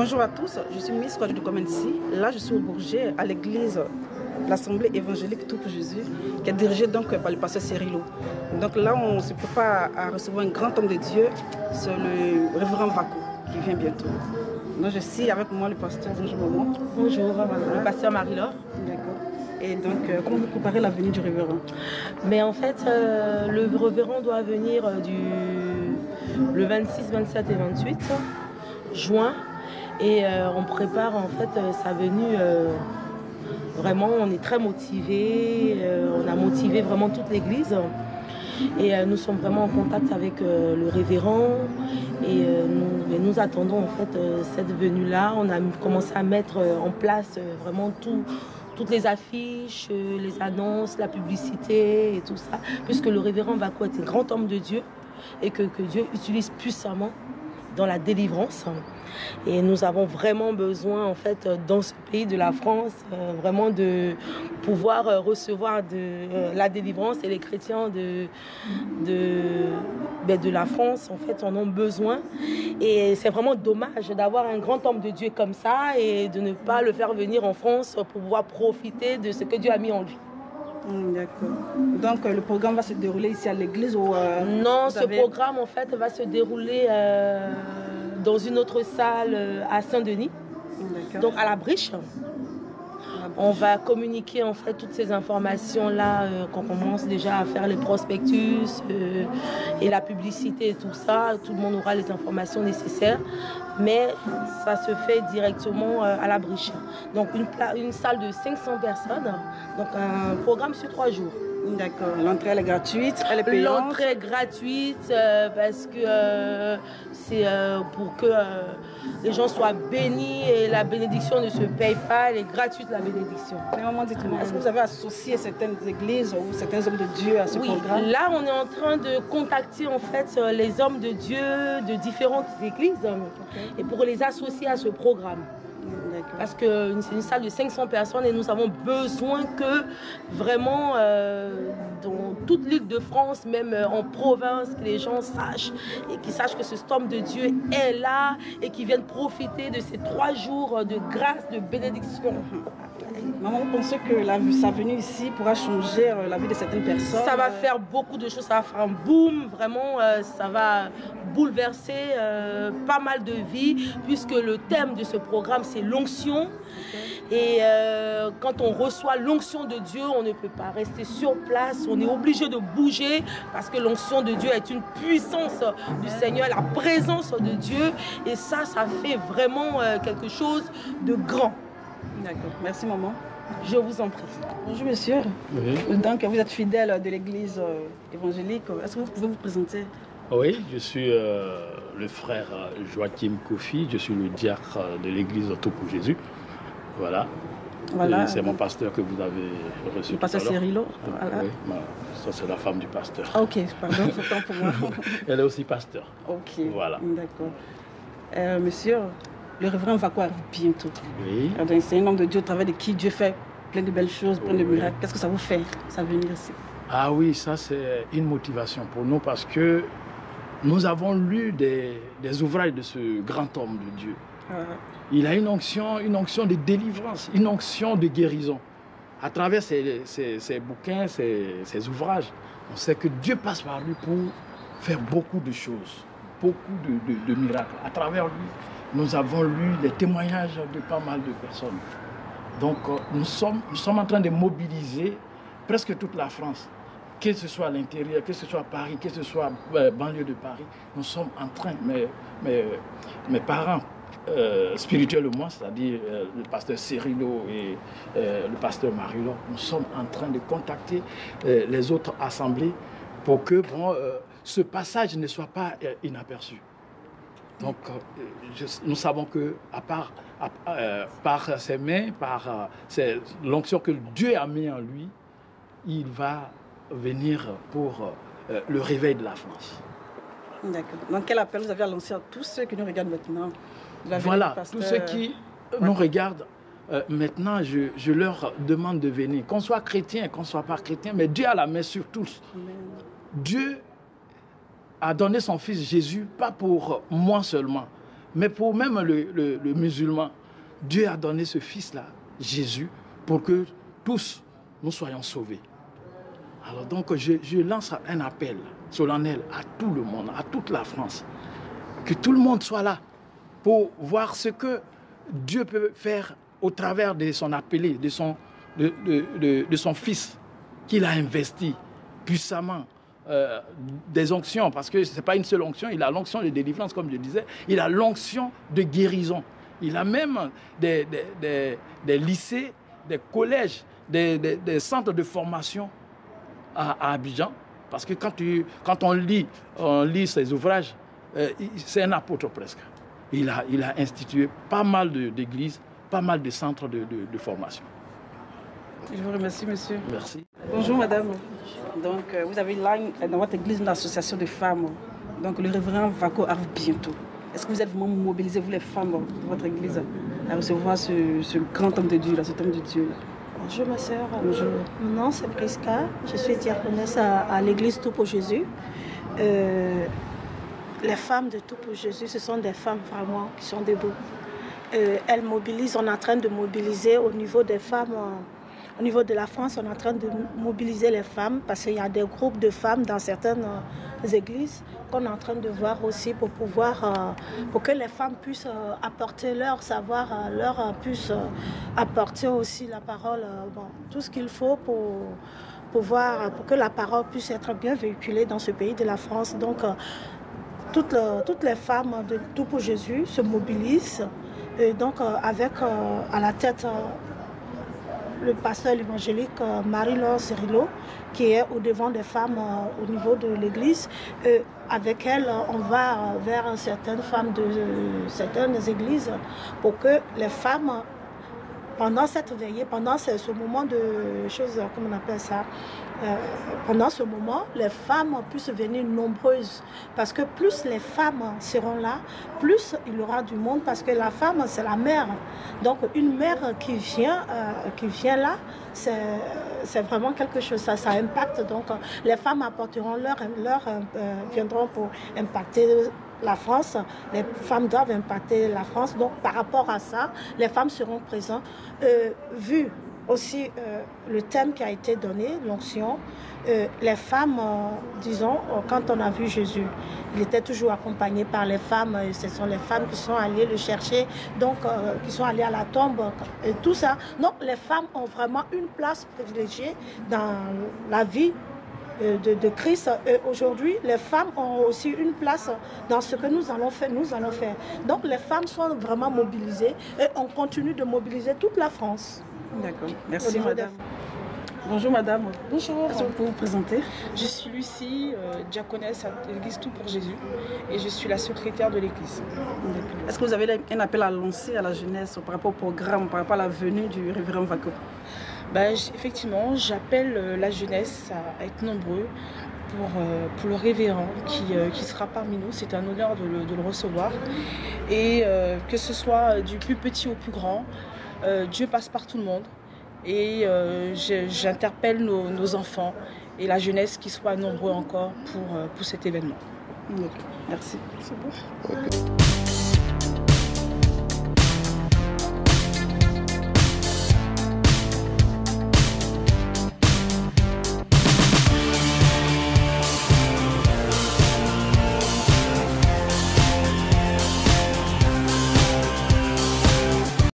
Bonjour à tous, je suis Miss Kouadjou de Comensi. Là, je suis au Bourget, à l'église, l'Assemblée évangélique Tout pour Jésus, qui est dirigée donc par le pasteur Cyrilo. Donc là, on se prépare à recevoir un grand homme de Dieu, c'est le révérend Vako, qui vient bientôt. Donc je suis avec moi le pasteur. Bonjour maman. Bonjour, le pasteur Marie-Laure. D'accord. Et donc, comment vous préparez la venue du révérend? Mais en fait, le révérend doit venir le 26, 27 et 28 juin. Et on prépare en fait sa venue. Vraiment, on est très motivés. On a motivé vraiment toute l'église. Et nous sommes vraiment en contact avec le révérend. Et nous attendons en fait cette venue-là. On a commencé à mettre en place vraiment toutes les affiches, les annonces, la publicité et tout ça. Puisque le révérend Vako est un grand homme de Dieu et que Dieu utilise puissamment dans la délivrance. Et nous avons vraiment besoin, en fait, dans ce pays de la France, vraiment de pouvoir recevoir la délivrance. Et les chrétiens de la France, en fait, en ont besoin. Et c'est vraiment dommage d'avoir un grand homme de Dieu comme ça et de ne pas le faire venir en France pour pouvoir profiter de ce que Dieu a mis en lui. D'accord. Donc le programme va se dérouler ici à l'église ou Non, ce programme en fait va se dérouler dans une autre salle à Saint-Denis, donc à la Briche. On va communiquer en fait toutes ces informations-là quand on commence déjà à faire les prospectus et la publicité et tout ça. Tout le monde aura les informations nécessaires, mais ça se fait directement à la Briche. Donc une salle de 500 personnes, donc un programme sur 3 jours. D'accord. L'entrée elle est gratuite, elle est payante. L'entrée est gratuite parce que c'est pour que les gens soient bénis et la bénédiction ne se paye pas, elle est gratuite la bénédiction. Mais maman, dites-moi, est-ce que vous avez associé certaines églises ou certains hommes de Dieu à ce programme? Oui, là on est en train de contacter en fait les hommes de Dieu de différentes églises et pour les associer à ce programme. Parce que c'est une salle de 500 personnes et nous avons besoin que vraiment dans toute l'île de France, même en province, que les gens sachent et qu'ils sachent que ce homme de Dieu est là et qu'ils viennent profiter de ces 3 jours de grâce, de bénédiction. Maman, vous pensez que sa venue ici pourra changer la vie de certaines personnes? Ça va faire beaucoup de choses, ça va faire un boom, vraiment, ça va bouleverser pas mal de vies, puisque le thème de ce programme, c'est l'onction. Et quand on reçoit l'onction de Dieu, on ne peut pas rester sur place, on est obligé de bouger, parce que l'onction de Dieu est une puissance du Seigneur, la présence de Dieu, et ça fait vraiment quelque chose de grand. D'accord, merci maman. Je vous en prie. Bonjour monsieur. Oui. Donc vous êtes fidèle de l'église évangélique. Est-ce que vous pouvez vous présenter? Oui, je suis le frère Joachim Kofi, je suis le diacre de l'église Tout pour Jésus. Voilà. C'est mon pasteur que vous avez reçu. Le pasteur Cyrilo. Voilà. Oui, ça c'est la femme du pasteur. Ah, ok, pardon, autant pour moi. Elle est aussi pasteur. Ok, voilà. D'accord. Monsieur, le révérend Vako arrive bientôt. Oui. C'est un homme de Dieu au travers de qui Dieu fait plein de belles choses, plein de miracles. Qu'est-ce que ça vous fait, ça venir ici? Ah oui, ça c'est une motivation pour nous parce que nous avons lu des ouvrages de ce grand homme de Dieu. Il a une onction de délivrance, une onction de guérison. À travers ses bouquins, ses ouvrages, on sait que Dieu passe par lui pour faire beaucoup de choses, beaucoup de miracles. À travers lui, nous avons lu les témoignages de pas mal de personnes. Donc nous sommes en train de mobiliser presque toute la France. Que ce soit à l'intérieur, que ce soit à Paris, que ce soit banlieue de Paris, nous sommes en train, mes parents spirituellement, c'est-à-dire le pasteur Cyrilo et le pasteur Marie-Laure, nous sommes en train de contacter les autres assemblées pour que ce passage ne soit pas inaperçu. Donc nous savons que par ses mains, par l'onction que Dieu a mis en lui, il va venir pour le réveil de la France. D'accord. Donc quel appel vous avez à lancer à tous ceux qui nous regardent maintenant? Voilà, tous ceux qui nous regardent maintenant, je leur demande de venir. Qu'on soit chrétien, qu'on ne soit pas chrétien, mais Dieu a la main sur tous. Amen. Dieu a donné son fils Jésus, pas pour moi seulement, Mais pour même le musulman, Dieu a donné ce fils-là, Jésus, pour que tous nous soyons sauvés. Alors donc je lance un appel solennel à tout le monde, à toute la France, que tout le monde soit là pour voir ce que Dieu peut faire au travers de son appelé, de son fils qu'il a investi puissamment, des onctions, parce que ce n'est pas une seule onction, il a l'onction de délivrance, comme je disais, il a l'onction de guérison. Il a même des lycées, des collèges, des centres de formation à Abidjan, parce que quand on lit ses ouvrages, c'est un apôtre presque. Il a institué pas mal d'églises, pas mal de centres de formation. Je vous remercie, monsieur. Merci. Bonjour, madame. Donc, vous avez là, dans votre église, une association de femmes. Donc, le révérend Vaco arrive bientôt. Est-ce que vous êtes vraiment mobilisés, vous les femmes de votre église, à recevoir ce grand homme de Dieu, là, cet homme de Dieu? Bonjour ma soeur, mon nom c'est Prisca, je suis diaconesse à l'église Tout pour Jésus. Les femmes de Tout pour Jésus, ce sont des femmes vraiment qui sont debout. Elles mobilisent, on est en train de mobiliser au niveau des femmes, au niveau de la France, on est en train de mobiliser les femmes parce qu'il y a des groupes de femmes dans certaines églises qu'on est en train de voir aussi pour pouvoir, pour que les femmes puissent apporter leur savoir, puissent apporter aussi la parole, tout ce qu'il faut pour que la parole puisse être bien véhiculée dans ce pays de la France. Donc, toutes les femmes de Tout pour Jésus se mobilisent, et donc avec à la tête le pasteur évangélique Marie-Laure Cirillo, qui est au devant des femmes au niveau de l'église. Avec elle, on va vers certaines femmes de certaines églises pour que les femmes, pendant cette veillée, pendant ce moment de choses, comment on appelle ça, pendant ce moment, les femmes puissent venir nombreuses. Parce que plus les femmes seront là, plus il y aura du monde. Parce que la femme, c'est la mère. Donc une mère qui vient là, c'est vraiment quelque chose. Ça impacte. Donc les femmes apporteront viendront pour impacter la France. Les femmes doivent impacter la France. Donc par rapport à ça, les femmes seront présentes. Vu aussi le thème qui a été donné, l'onction, les femmes, disons, quand on a vu Jésus, il était toujours accompagné par les femmes, et ce sont les femmes qui sont allées le chercher, donc qui sont allées à la tombe, et tout ça. Donc les femmes ont vraiment une place privilégiée dans la vie de Christ. Aujourd'hui, les femmes ont aussi une place dans ce que nous allons faire. Donc les femmes sont vraiment mobilisées et on continue de mobiliser toute la France. D'accord, merci madame. Bonjour madame. Bonjour. Est-ce que vous pouvez vous présenter? Je suis Lucie, diaconesse à l'église Tout pour Jésus et je suis la secrétaire de l'église. Est-ce que vous avez un appel à lancer à la jeunesse par rapport au programme, par rapport à la venue du révérend Vaco? Effectivement, j'appelle la jeunesse à être nombreux pour le révérend qui sera parmi nous. C'est un honneur de le recevoir. Et que ce soit du plus petit au plus grand, Dieu passe par tout le monde. Et j'interpelle nos enfants et la jeunesse qui soient nombreux encore pour cet événement. Merci. C'est bon. Okay.